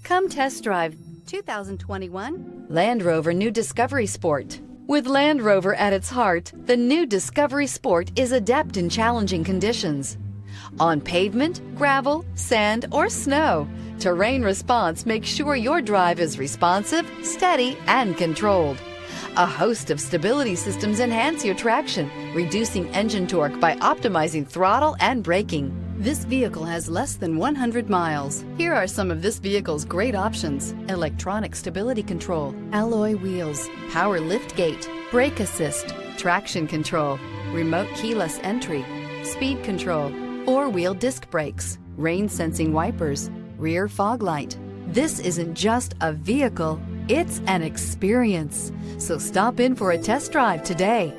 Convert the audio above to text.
Come test drive 2021 Land Rover New Discovery Sport. With Land Rover at its heart, the new Discovery Sport is adept in challenging conditions. On pavement, gravel, sand, or snow, terrain response makes sure your drive is responsive, steady, and controlled. A host of stability systems enhance your traction, reducing engine torque by optimizing throttle and braking. This vehicle has less than 100 miles. Here are some of this vehicle's great options: electronic stability control, alloy wheels, power liftgate, brake assist, traction control, remote keyless entry, speed control, four-wheel disc brakes, rain sensing wipers, rear fog light. This isn't just a vehicle, it's an experience. So stop in for a test drive today.